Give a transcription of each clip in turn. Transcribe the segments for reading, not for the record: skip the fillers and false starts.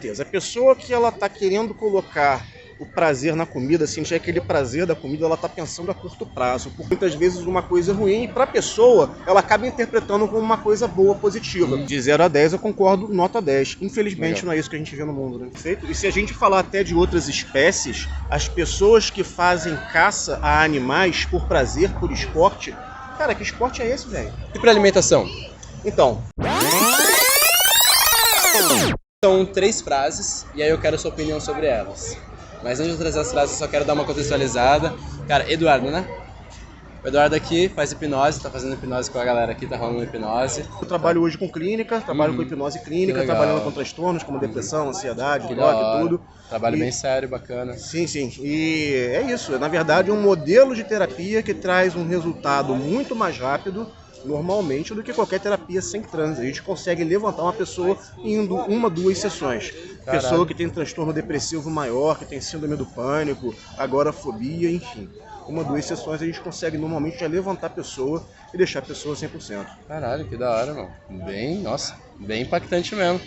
A pessoa que ela tá querendo colocar o prazer na comida, sentir aquele prazer da comida, ela tá pensando a curto prazo. Porque muitas vezes uma coisa ruim, e para a pessoa, ela acaba interpretando como uma coisa boa, positiva. De 0 a 10 eu concordo, nota 10. Infelizmente Legal. não é isso que a gente vê no mundo, né? Perfeito? E se a gente falar até de outras espécies, as pessoas que fazem caça a animais por prazer, por esporte, cara, que esporte é esse, velho? E para alimentação? Então, São 3 frases e aí eu quero a sua opinião sobre elas. Mas antes de trazer as frases, eu só quero dar uma contextualizada. Cara, Eduardo, né? O Eduardo aqui faz hipnose, tá fazendo hipnose com a galera aqui, tá rolando hipnose. eu trabalho hoje com clínica, trabalho com hipnose clínica, Que legal. trabalhando com transtornos como depressão, ansiedade, Que da toque, hora. tudo. Trabalho E- bem sério, bacana. Sim, sim. E é isso. Na verdade, é um modelo de terapia que traz um resultado muito mais rápido, normalmente, do que qualquer terapia sem transe. A gente consegue levantar uma pessoa em 1, 2 sessões. Caralho. Pessoa que tem transtorno depressivo maior, que tem síndrome do pânico, agorafobia, enfim. 1, 2 sessões a gente consegue normalmente já levantar a pessoa e deixar a pessoa 100%. Caralho, que da hora, mano. Nossa, bem impactante mesmo.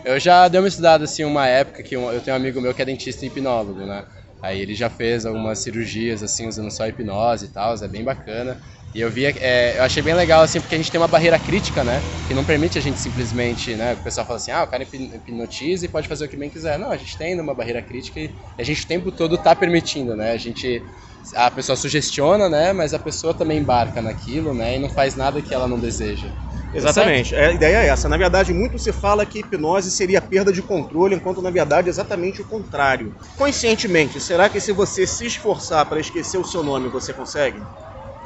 Eu já dei uma estudada, assim, uma época que eu tenho um amigo meu que é dentista e hipnólogo, né? Aí ele já fez algumas cirurgias, assim, usando só hipnose e tal, é bem bacana. E eu eu achei bem legal, assim, porque a gente tem uma barreira crítica, né? Que não permite a gente simplesmente, né? O pessoal fala assim, o cara hipnotiza e pode fazer o que bem quiser. Não, a gente tem uma barreira crítica e a gente o tempo todo tá permitindo, né? A pessoa sugestiona, né? Mas a pessoa também embarca naquilo, né? E não faz nada que ela não deseja. Exatamente, a ideia é essa. Na verdade, muito se fala que hipnose seria perda de controle, enquanto na verdade é exatamente o contrário. Conscientemente, será que se você se esforçar para esquecer o seu nome, você consegue?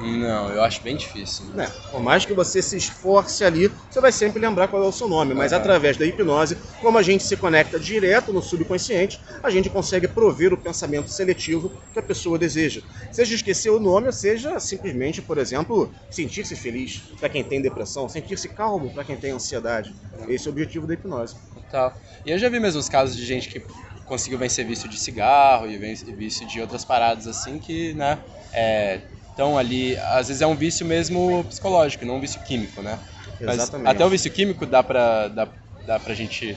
Não, eu acho bem difícil. Né? Por mais que você se esforce ali, você vai sempre lembrar qual é o seu nome, mas através da hipnose, como a gente se conecta direto no subconsciente, a gente consegue prover o pensamento seletivo que a pessoa deseja. Seja esquecer o nome, ou seja simplesmente, por exemplo, sentir-se feliz para quem tem depressão, sentir-se calmo para quem tem ansiedade. Esse é o objetivo da hipnose. Tal. E eu já vi mesmo os casos de gente que conseguiu vencer vício de cigarro e vício de outras paradas assim que, né, estão ali, às vezes é um vício mesmo psicológico, não um vício químico, né? Mas Exatamente. até o vício químico dá pra gente...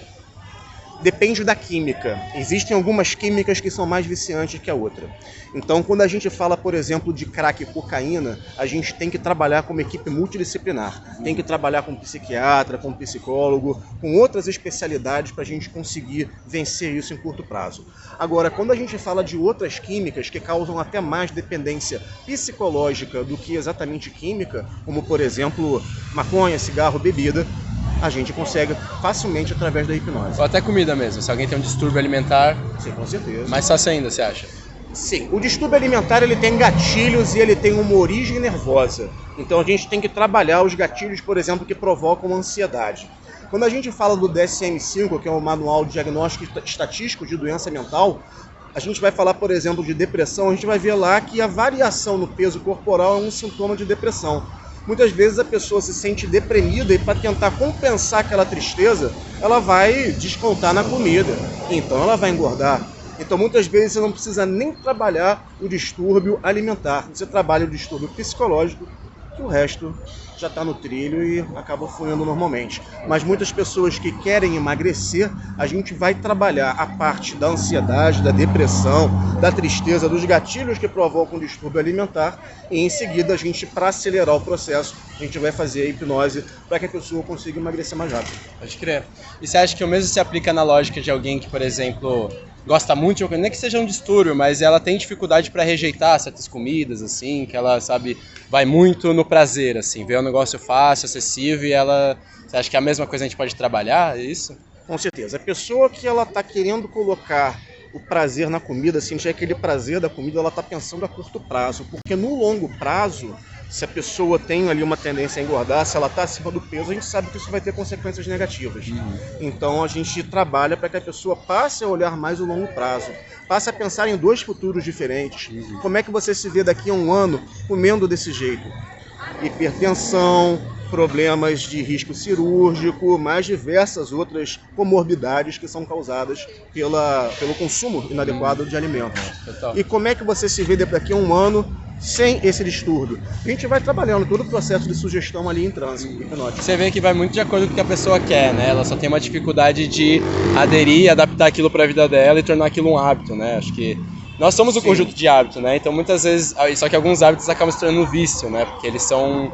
Depende da química. Existem algumas químicas que são mais viciantes que a outra. Então, quando a gente fala, por exemplo, de crack e cocaína, a gente tem que trabalhar com uma equipe multidisciplinar. Tem que trabalhar com psiquiatra, com psicólogo, com outras especialidades para a gente conseguir vencer isso em curto prazo. Agora, quando a gente fala de outras químicas que causam até mais dependência psicológica do que exatamente química, como, por exemplo, maconha, cigarro, bebida, a gente consegue facilmente através da hipnose. Ou até comida mesmo, se alguém tem um distúrbio alimentar, Sim, com certeza. mais fácil ainda, você acha? Sim, o distúrbio alimentar ele tem gatilhos e ele tem uma origem nervosa. Então a gente tem que trabalhar os gatilhos, por exemplo, que provocam ansiedade. Quando a gente fala do DSM-5, que é o Manual de Diagnóstico Estatístico de Doença Mental, a gente vai falar, por exemplo, de depressão, a gente vai ver lá que a variação no peso corporal é um sintoma de depressão. Muitas vezes a pessoa se sente deprimida e para tentar compensar aquela tristeza, ela vai descontar na comida. Então ela vai engordar. Então muitas vezes você não precisa nem trabalhar o distúrbio alimentar. Você trabalha o distúrbio psicológico, que o resto já está no trilho e acaba fluindo normalmente. Mas muitas pessoas que querem emagrecer, a gente vai trabalhar a parte da ansiedade, da depressão, da tristeza, dos gatilhos que provocam o distúrbio alimentar e em seguida a gente, para acelerar o processo, a gente vai fazer a hipnose para que a pessoa consiga emagrecer mais rápido. Pode crer. E você acha que o mesmo se aplica na lógica de alguém que, por exemplo, gosta muito de uma coisa, nem que seja um distúrbio, mas ela tem dificuldade para rejeitar certas comidas, assim, que ela, sabe, vai muito no prazer, assim, vê um negócio fácil, acessível e ela... Você acha que é a mesma coisa a gente pode trabalhar, é isso? Com certeza. A pessoa que ela está querendo colocar o prazer na comida, sentir aquele prazer da comida, ela está pensando a curto prazo. Porque no longo prazo, se a pessoa tem ali uma tendência a engordar, se ela está acima do peso, a gente sabe que isso vai ter consequências negativas. Então a gente trabalha para que a pessoa passe a olhar mais o longo prazo. Passe a pensar em 2 futuros diferentes. Como é que você se vê daqui a 1 ano comendo desse jeito? Hipertensão, problemas de risco cirúrgico, mais diversas outras comorbidades que são causadas pelo consumo inadequado de alimentos. Total. E como é que você se vê daqui a 1 ano sem esse distúrbio. A gente vai trabalhando todo o processo de sugestão ali em transe hipnótico. Você vê que vai muito de acordo com o que a pessoa quer, né? Ela só tem uma dificuldade de aderir, adaptar aquilo para a vida dela e tornar aquilo um hábito, né? Acho que nós somos um conjunto de hábitos, né? Então muitas vezes, só que alguns hábitos acabam se tornando vício, né? Porque eles são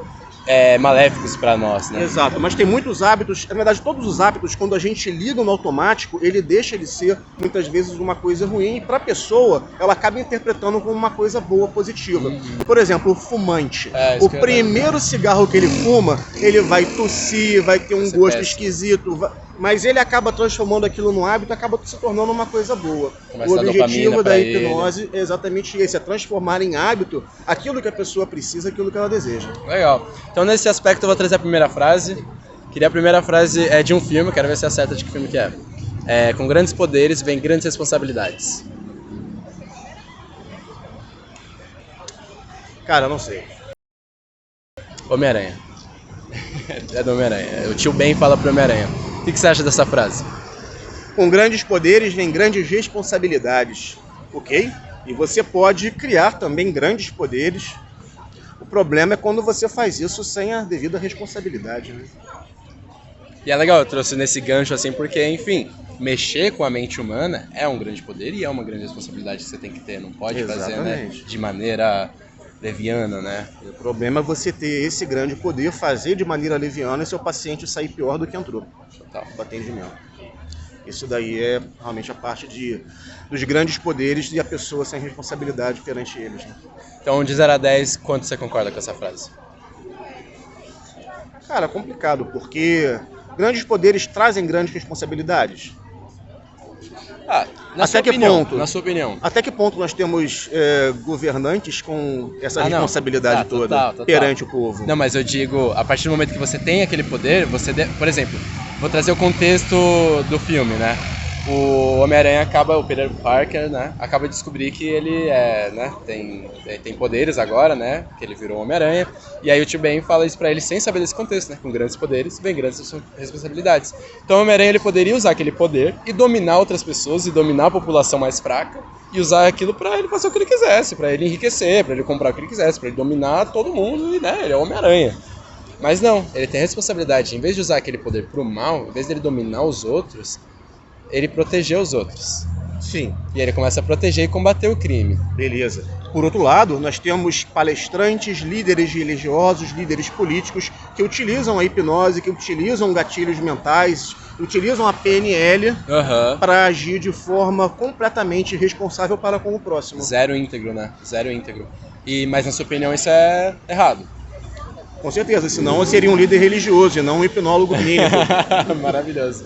maléficos para nós, né? Exato, mas tem muitos hábitos, na verdade todos os hábitos, quando a gente liga no automático, ele deixa de ser muitas vezes uma coisa ruim e para a pessoa ela acaba interpretando como uma coisa boa, positiva. Por exemplo, o fumante, o primeiro cigarro que ele fuma, ele vai tossir, vai ter um gosto esquisito, mas ele acaba transformando aquilo num hábito, acaba se tornando uma coisa boa. O objetivo da hipnose é exatamente esse, é transformar em hábito aquilo que a pessoa precisa, aquilo que ela deseja. Legal. Então nesse aspecto eu vou trazer a primeira frase. A primeira frase é de um filme, quero ver se acerta de que filme que é. Com grandes poderes vem grandes responsabilidades. Cara, eu não sei. Homem-Aranha. É do Homem-Aranha. O tio Ben fala pro Homem-Aranha. O que você acha dessa frase? Com grandes poderes vem grandes responsabilidades, ok? E você pode criar também grandes poderes. O problema é quando você faz isso sem a devida responsabilidade, né? E é legal, eu trouxe nesse gancho assim, porque, enfim, mexer com a mente humana é um grande poder e é uma grande responsabilidade que você tem que ter. Não pode fazer, né, de maneira leviana, né? O problema é você ter esse grande poder, fazer de maneira leviana e seu paciente sair pior do que entrou. Total. Do atendimento. Isso daí é realmente a parte dos grandes poderes e a pessoa sem responsabilidade perante eles, né? Então, de 0 a 10, quanto você concorda com essa frase? Cara, complicado, porque grandes poderes trazem grandes responsabilidades. Na sua opinião. Até que ponto nós temos governantes com essa responsabilidade toda perante o povo? Não, mas eu digo, a partir do momento que você tem aquele poder, por exemplo, vou trazer o contexto do filme, né? O Homem-Aranha o Peter Parker, né, acaba de descobrir que ele tem poderes agora, né, que ele virou Homem-Aranha, e aí o tio Ben fala isso pra ele sem saber desse contexto, né, com grandes poderes vem grandes responsabilidades. Então o Homem-Aranha ele poderia usar aquele poder e dominar outras pessoas e dominar a população mais fraca e usar aquilo pra ele fazer o que ele quisesse, pra ele enriquecer, pra ele comprar o que ele quisesse, pra ele dominar todo mundo e, né, ele é o Homem-Aranha. Mas não, ele tem a responsabilidade, em vez de usar aquele poder pro mal, em vez de ele dominar os outros, ele protegeu os outros. Sim. E aí ele começa a proteger e combater o crime. Beleza. Por outro lado, nós temos palestrantes, líderes religiosos, líderes políticos que utilizam a hipnose, que utilizam gatilhos mentais, utilizam a PNL para agir de forma completamente responsável para com o próximo. Zero íntegro, né? Zero íntegro. Mas na sua opinião isso é errado? Com certeza, senão eu seria um líder religioso e não um hipnólogo clínico. Maravilhoso.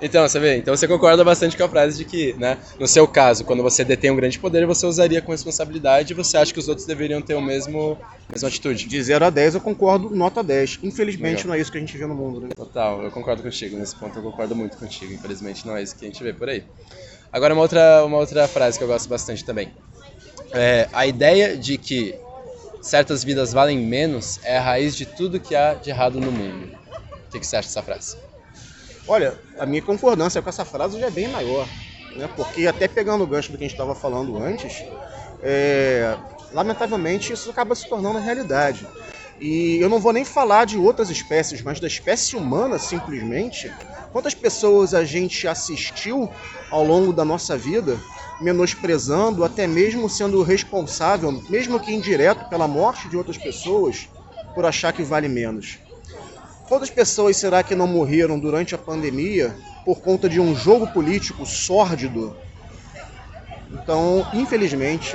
Então, você vê, então você concorda bastante com a frase de que, né, no seu caso, quando você detém um grande poder, você usaria com responsabilidade e você acha que os outros deveriam ter a mesma atitude? De 0 a 10 eu concordo, nota 10. Infelizmente não é isso que a gente vê no mundo, né? Total, eu concordo contigo, nesse ponto eu concordo muito contigo, infelizmente não é isso que a gente vê por aí. Agora uma outra frase que eu gosto bastante também. A ideia de que certas vidas valem menos é a raiz de tudo que há de errado no mundo. O que você acha dessa frase? Olha, a minha concordância com essa frase já é bem maior, né? Porque até pegando o gancho do que a gente estava falando antes, lamentavelmente isso acaba se tornando realidade. E eu não vou nem falar de outras espécies, mas da espécie humana simplesmente. Quantas pessoas a gente assistiu ao longo da nossa vida, menosprezando, até mesmo sendo responsável, mesmo que indireto, pela morte de outras pessoas, por achar que vale menos? Quantas pessoas será que não morreram durante a pandemia por conta de um jogo político sórdido? Então, infelizmente,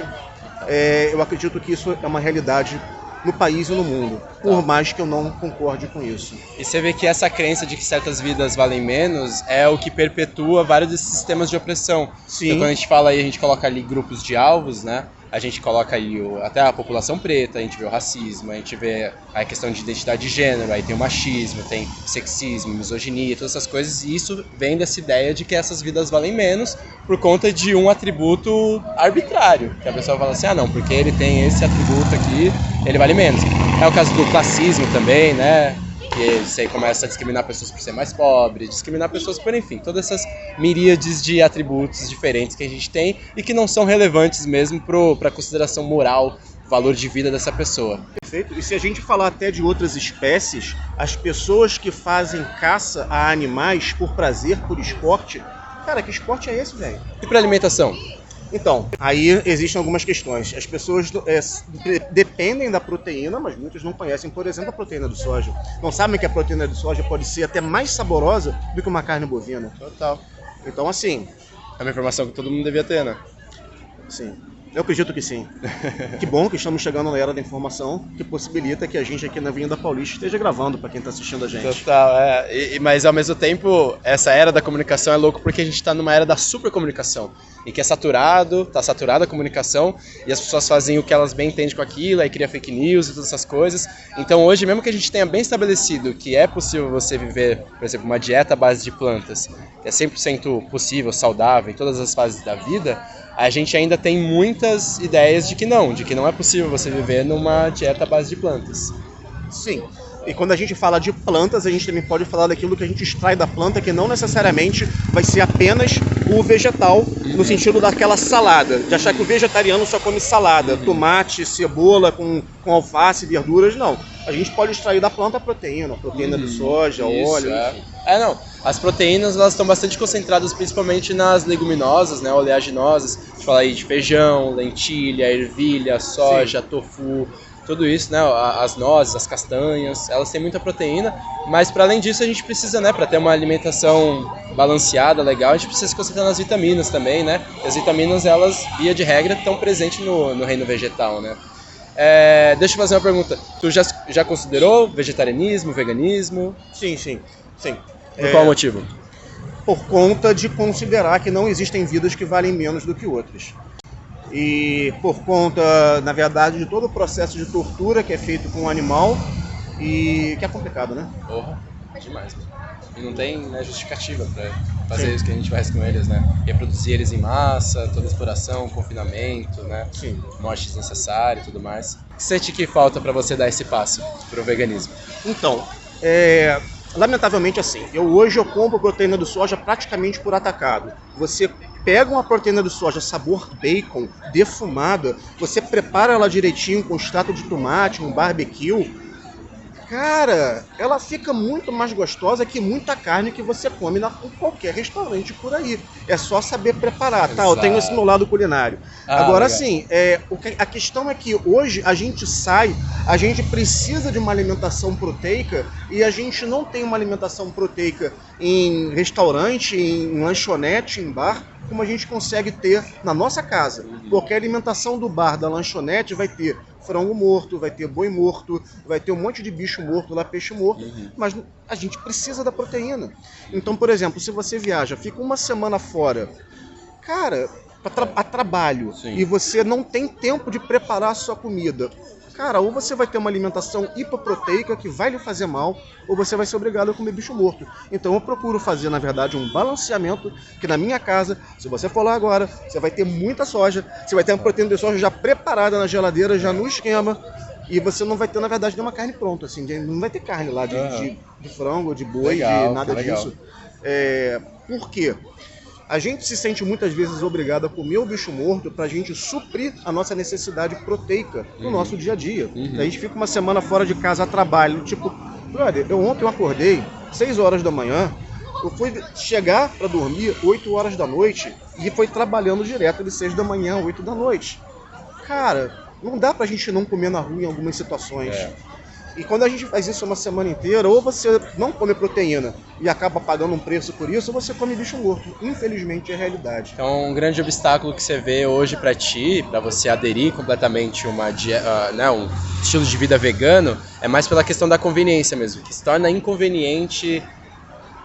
eu acredito que isso é uma realidade no país e no mundo, por mais que eu não concorde com isso. E você vê que essa crença de que certas vidas valem menos é o que perpetua vários desses sistemas de opressão. Sim. Então, quando a gente fala aí, a gente coloca ali grupos de alvos, né? A gente coloca aí até a população preta, a gente vê o racismo, a gente vê a questão de identidade de gênero, aí tem o machismo, tem sexismo, misoginia, todas essas coisas, e isso vem dessa ideia de que essas vidas valem menos por conta de um atributo arbitrário, que a pessoa fala assim, não, porque ele tem esse atributo aqui, ele vale menos. É o caso do classismo também, né? Que você começa a discriminar pessoas por ser mais pobre, discriminar pessoas por, enfim, todas essas miríades de atributos diferentes que a gente tem e que não são relevantes mesmo para a consideração moral valor de vida dessa pessoa. Perfeito. E se a gente falar até de outras espécies, as pessoas que fazem caça a animais por prazer, por esporte, cara, que esporte é esse, velho? E para alimentação? Então, aí existem algumas questões. As pessoas dependem da proteína, mas muitos não conhecem, por exemplo, a proteína do soja. Não sabem que a proteína do soja pode ser até mais saborosa do que uma carne bovina. Total. Então, assim... É uma informação que todo mundo devia ter, né? Sim. Eu acredito que sim. Que bom que estamos chegando na era da informação, que possibilita que a gente aqui na Avenida Paulista esteja gravando para quem está assistindo a gente. Total, mas ao mesmo tempo, essa era da comunicação é louco porque a gente está numa era da supercomunicação, em que tá saturada a comunicação e as pessoas fazem o que elas bem entendem com aquilo, aí cria fake news e todas essas coisas. Então hoje, mesmo que a gente tenha bem estabelecido que é possível você viver, por exemplo, uma dieta à base de plantas, que é 100% possível, saudável em todas as fases da vida, a gente ainda tem muitas ideias de que não é possível você viver numa dieta à base de plantas. Sim. E quando a gente fala de plantas, a gente também pode falar daquilo que a gente extrai da planta, que não necessariamente vai ser apenas o vegetal, no sentido daquela salada. De achar que o vegetariano só come salada, tomate, cebola com alface, verduras, não. A gente pode extrair da planta a proteína do soja, óleo, enfim. Não. As proteínas, elas estão bastante concentradas principalmente nas leguminosas, né, oleaginosas. A gente fala aí de feijão, lentilha, ervilha, soja, tofu, tudo isso, né, as nozes, as castanhas, elas têm muita proteína, mas para além disso a gente precisa, né, para ter uma alimentação balanceada, legal, a gente precisa se concentrar nas vitaminas também, né, e as vitaminas, elas, via de regra, estão presentes no reino vegetal, né. Deixa eu fazer uma pergunta, tu já considerou vegetarianismo, veganismo? Sim. Por qual motivo? Por conta de considerar que não existem vidas que valem menos do que outras. E por conta, na verdade, de todo o processo de tortura que é feito com o animal e que é complicado, né? Porra, demais. E não tem, né, justificativa pra fazer isso que a gente faz com eles, né? Reproduzir eles em massa, toda exploração, confinamento, né? Sim. Morte desnecessária e tudo mais. O que sente que falta pra você dar esse passo pro veganismo? Então, lamentavelmente assim, hoje eu compro proteína do soja praticamente por atacado. Você pega uma proteína do soja sabor bacon, defumada, você prepara ela direitinho com extrato de tomate, um barbecue. Cara, ela fica muito mais gostosa que muita carne que você come em qualquer restaurante por aí. É só saber preparar, tá? Eu tenho esse meu lado culinário. Agora, legal. assim, a questão é que hoje a gente precisa de uma alimentação proteica e a gente não tem uma alimentação proteica em restaurante, em lanchonete, em bar, como a gente consegue ter na nossa casa. Porque a alimentação do bar, da lanchonete, vai ter frango morto, vai ter boi morto, vai ter um monte de bicho morto lá, peixe morto, mas a gente precisa da proteína. Então, por exemplo, se você viaja, fica uma semana fora, cara, a trabalho, e você não tem tempo de preparar a sua comida, cara, ou você vai ter uma alimentação hipoproteica que vai lhe fazer mal, ou você vai ser obrigado a comer bicho morto. Então eu procuro fazer, na verdade, um balanceamento, que na minha casa, se você for lá agora, você vai ter muita soja, você vai ter uma proteína de soja já preparada na geladeira, já no esquema, e você não vai ter, na verdade, nenhuma carne pronta, assim, não vai ter carne lá de frango, de boi, de nada disso. Por quê? A gente se sente muitas vezes obrigado a comer o bicho morto pra gente suprir a nossa necessidade proteica no nosso dia a dia. A gente fica uma semana fora de casa a trabalho, tipo, brother, ontem eu acordei 6 horas da manhã, eu fui chegar pra dormir 8 horas da noite e foi trabalhando direto de 6 da manhã a 8 da noite. Cara, não dá pra gente não comer na rua em algumas situações. E quando a gente faz isso uma semana inteira, ou você não come proteína e acaba pagando um preço por isso, ou você come bicho morto. Infelizmente é a realidade. Então, um grande obstáculo que você vê hoje pra ti, pra você aderir completamente um estilo de vida vegano, é mais pela questão da conveniência mesmo, que se torna inconveniente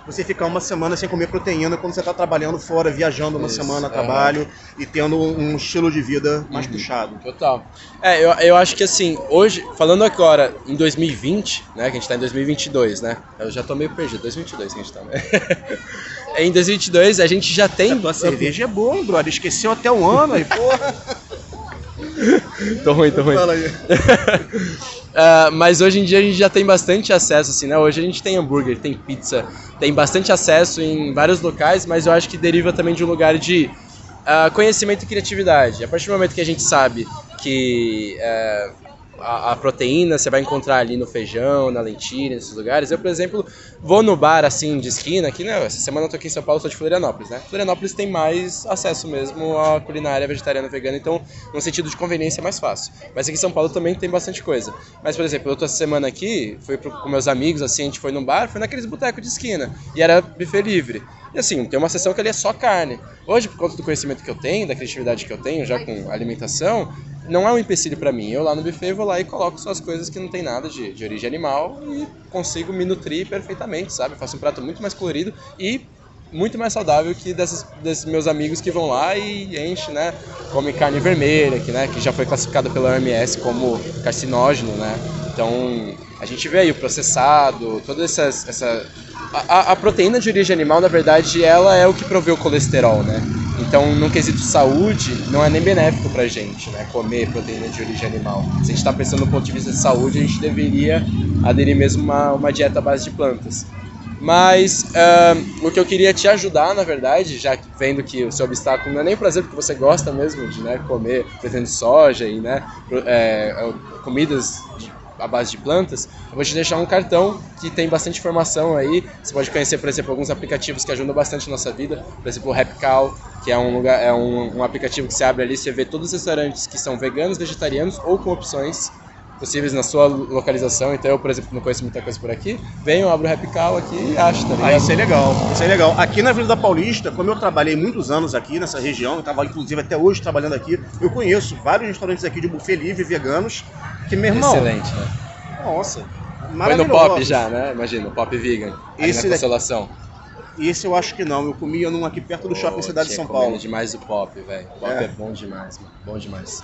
você ficar uma semana sem comer proteína quando você está trabalhando fora, viajando uma semana a trabalho e tendo um estilo de vida mais puxado. Total. Eu acho que assim, hoje, falando agora em 2020, né, que a gente está em 2022, né, eu já tô meio perdido, 2022 que a gente tá, né? Em 2022 a gente já tem... A tua cerveja é boa, hein, brother? Esqueceu até um ano aí, porra. Tô ruim. Fala aí. Mas hoje em dia a gente já tem bastante acesso, assim, né? Hoje a gente tem hambúrguer, tem pizza, tem bastante acesso em vários locais, mas eu acho que deriva também de um lugar de conhecimento e criatividade. A partir do momento que a gente sabe que a proteína você vai encontrar ali no feijão, na lentilha, nesses lugares. Eu, por exemplo, vou no bar assim de esquina, aqui, né? Essa semana eu tô aqui em São Paulo, sou de Florianópolis, né? Florianópolis tem mais acesso mesmo à culinária vegetariana, vegana, então no sentido de conveniência é mais fácil. Mas aqui em São Paulo também tem bastante coisa. Mas, por exemplo, eu tô essa semana aqui, fui com meus amigos, assim, a gente foi num bar, foi naqueles botecos de esquina, e era buffet livre. E assim, tem uma seção que ali é só carne. Hoje, por conta do conhecimento que eu tenho, da criatividade que eu tenho já com alimentação, não é um empecilho pra mim. Eu lá no buffet vou lá e coloco só as coisas que não tem nada de origem animal e consigo me nutrir perfeitamente, sabe? Eu faço um prato muito mais colorido e muito mais saudável que desses meus amigos que vão lá e enchem, né? Comem carne vermelha, que já foi classificada pela OMS como carcinógeno, né? Então, a gente vê aí o processado, toda a proteína de origem animal, na verdade, ela é o que provê o colesterol, né? Então, no quesito saúde, não é nem benéfico pra gente, né? Comer proteína de origem animal. Se a gente tá pensando do ponto de vista de saúde, a gente deveria aderir mesmo a uma dieta à base de plantas. Mas o que eu queria te ajudar, na verdade, já vendo que o seu obstáculo não é nem prazer, porque você gosta mesmo de, né, comer proteína de soja e, né, comidas à base de plantas, eu vou te deixar um cartão que tem bastante informação aí. Você pode conhecer, por exemplo, alguns aplicativos que ajudam bastante na nossa vida. Por exemplo, o HappyCow, que é um aplicativo que você abre ali, você vê todos os restaurantes que são veganos, vegetarianos ou com opções possíveis na sua localização. Então eu, por exemplo, não conheço muita coisa por aqui, venho, abro o HappyCow aqui e acho, tá ligado? Isso é legal, isso é legal. Aqui na Vila da Paulista, como eu trabalhei muitos anos aqui nessa região, eu estava inclusive até hoje trabalhando aqui, eu conheço vários restaurantes aqui de buffet livre, veganos, que, meu irmão... Excelente, né? Nossa, foi maravilhoso. no Pop já, né? Imagina, o Pop Vegan, Esse na Consolação. Esse eu acho que não, eu comia num aqui perto do shopping Cidade de São Paulo. Demais o Pop, velho. O Pop é bom demais, mano. Bom demais.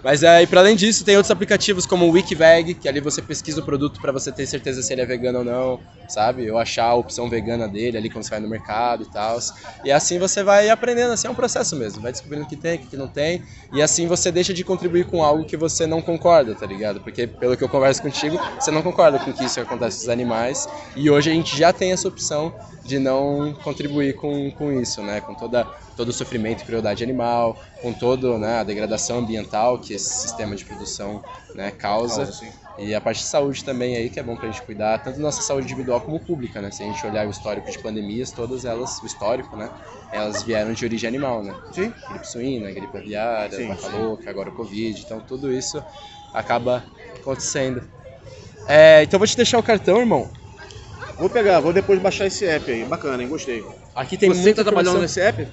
Mas e para além disso, tem outros aplicativos como o WikiVeg, que ali você pesquisa o produto para você ter certeza se ele é vegano ou não, sabe? Ou achar a opção vegana dele ali quando você vai no mercado e tal. E assim você vai aprendendo, assim é um processo mesmo, vai descobrindo o que tem, o que não tem, e assim você deixa de contribuir com algo que você não concorda, tá ligado? Porque pelo que eu converso contigo, você não concorda com que isso acontece com os animais, e hoje a gente já tem essa opção de não contribuir com isso, né? Com todo o sofrimento e crueldade animal, com toda, né, a degradação ambiental que esse sistema de produção, né, causa. E a parte de saúde também aí, que é bom pra gente cuidar, tanto da nossa saúde individual como pública, né? Se a gente olhar o histórico de pandemias, todas elas, o histórico, né, elas vieram de origem animal, né? Sim. Gripe suína, gripe aviária, vaca louca, agora o Covid, então tudo isso acaba acontecendo. Então eu vou te deixar o cartão, irmão. Vou pegar, vou depois baixar esse app aí, bacana, hein? Gostei. Aqui tem Você tá trabalhando nesse app?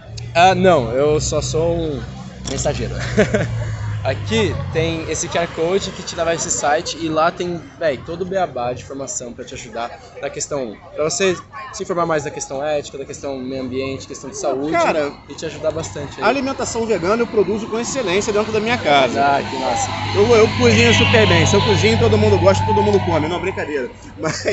Não, eu só sou um mensageiro. Aqui tem esse QR Code que te leva a esse site e lá tem, todo o beabá de informação para te ajudar na questão, para você se informar mais da questão ética, da questão meio ambiente, questão de saúde. Cara, e te ajudar bastante aí. A alimentação vegana eu produzo com excelência dentro da minha casa. Ah, que massa. Eu cozinho super bem, se eu cozinho todo mundo gosta, todo mundo come, não, brincadeira. Mas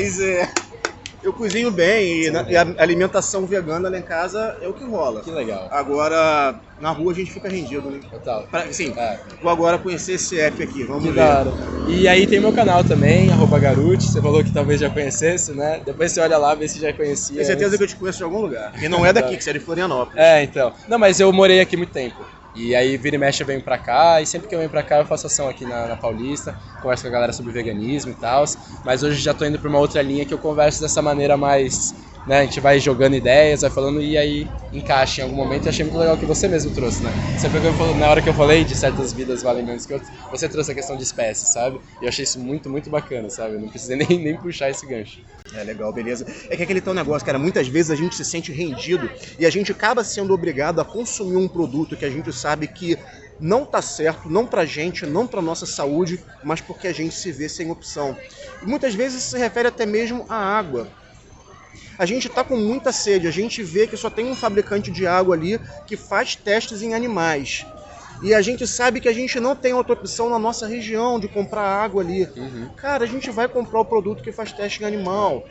eu cozinho bem e a alimentação vegana lá em casa é o que rola. Que legal. Agora, na rua a gente fica rendido, né? Total. Sim, vou agora conhecer esse app aqui, vamos ver. Claro. E aí tem meu canal também, @Garuti, você falou que talvez já conhecesse, né? Depois você olha lá, vê se já conhecia. Tenho certeza que eu te conheço de algum lugar. E não é daqui, que você é de Florianópolis. Então. Não, mas eu morei aqui muito tempo. E aí vira e mexe eu venho pra cá, e sempre que eu venho pra cá eu faço ação aqui na Paulista, converso com a galera sobre veganismo e tal, mas hoje já tô indo pra uma outra linha que eu converso dessa maneira mais, né, a gente vai jogando ideias, vai falando e aí encaixa em algum momento, e achei muito legal que você mesmo trouxe, né? Sempre que na hora que eu falei de certas vidas valem menos que outras, você trouxe a questão de espécies, sabe? E eu achei isso muito, muito bacana, sabe? Eu não precisei nem puxar esse gancho. Legal, beleza. É que aquele teu negócio, cara, muitas vezes a gente se sente rendido e a gente acaba sendo obrigado a consumir um produto que a gente sabe que não tá certo, não pra gente, não pra nossa saúde, mas porque a gente se vê sem opção. E muitas vezes isso se refere até mesmo à água. A gente tá com muita sede, a gente vê que só tem um fabricante de água ali que faz testes em animais. E a gente sabe que a gente não tem outra opção na nossa região de comprar água ali. Cara, a gente vai comprar o produto que faz teste em animal.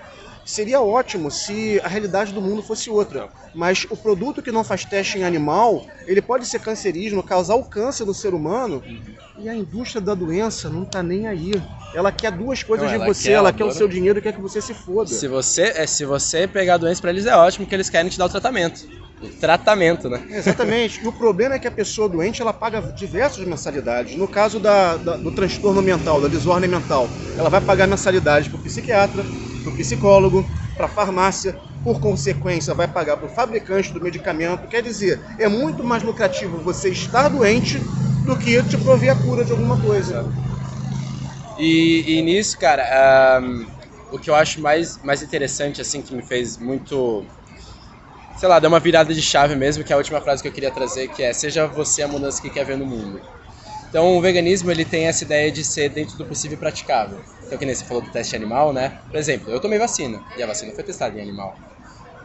Seria ótimo se a realidade do mundo fosse outra. Mas o produto que não faz teste em animal, ele pode ser cancerígeno, causar o câncer no ser humano. E a indústria da doença não tá nem aí. Ela quer duas coisas de você. Ela quer o seu dinheiro e quer que você se foda. Se você pegar a doença pra eles é ótimo, porque eles querem te dar o tratamento. tratamento, né? Exatamente. E o problema é que a pessoa doente, ela paga diversas mensalidades. No caso do transtorno mental, da desordem mental, ela vai pagar mensalidade para o psiquiatra, para o psicólogo, para a farmácia, por consequência vai pagar para o fabricante do medicamento. Quer dizer, é muito mais lucrativo você estar doente do que te prover a cura de alguma coisa. E nisso, cara, o que eu acho mais interessante, assim, que me fez muito, sei lá, dar uma virada de chave mesmo, que é a última frase que eu queria trazer, que é: seja você a mudança que quer ver no mundo. Então o veganismo, ele tem essa ideia de ser dentro do possível praticável. Então, que nem você falou do teste animal, né? Por exemplo, eu tomei vacina, e a vacina foi testada em animal.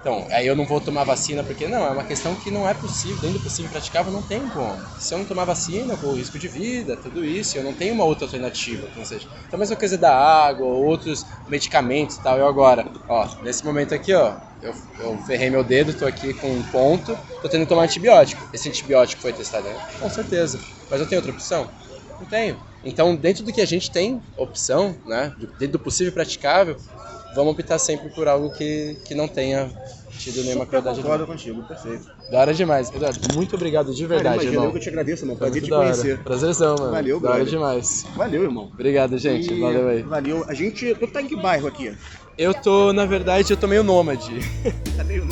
Então, aí eu não vou tomar vacina porque não, é uma questão que não é possível, dentro do possível praticável não tem como. Se eu não tomar vacina, eu corro risco de vida, tudo isso, eu não tenho uma outra alternativa, que não seja. Então, a mesma coisa da água, outros medicamentos e tal. Eu agora, ó, nesse momento aqui, ó, eu ferrei meu dedo, tô aqui com um ponto, tô tendo que tomar antibiótico. Esse antibiótico foi testado, né? Com certeza. Mas eu tenho outra opção? Não tenho. Então, dentro do que a gente tem opção, né, dentro do possível praticável, vamos optar sempre por algo que não tenha tido nenhuma crueldade. Concordo contigo, perfeito. Da hora demais. Eduardo, muito obrigado de verdade, irmão. Eu que te agradeço, irmão. Prazer te da hora. conhecer. Prazerzão, mano. Valeu, da hora brother. demais. Valeu, irmão. Obrigado, gente. Valeu aí. Valeu. Tu tá em que bairro aqui? Na verdade, eu tô meio nômade. Tá meio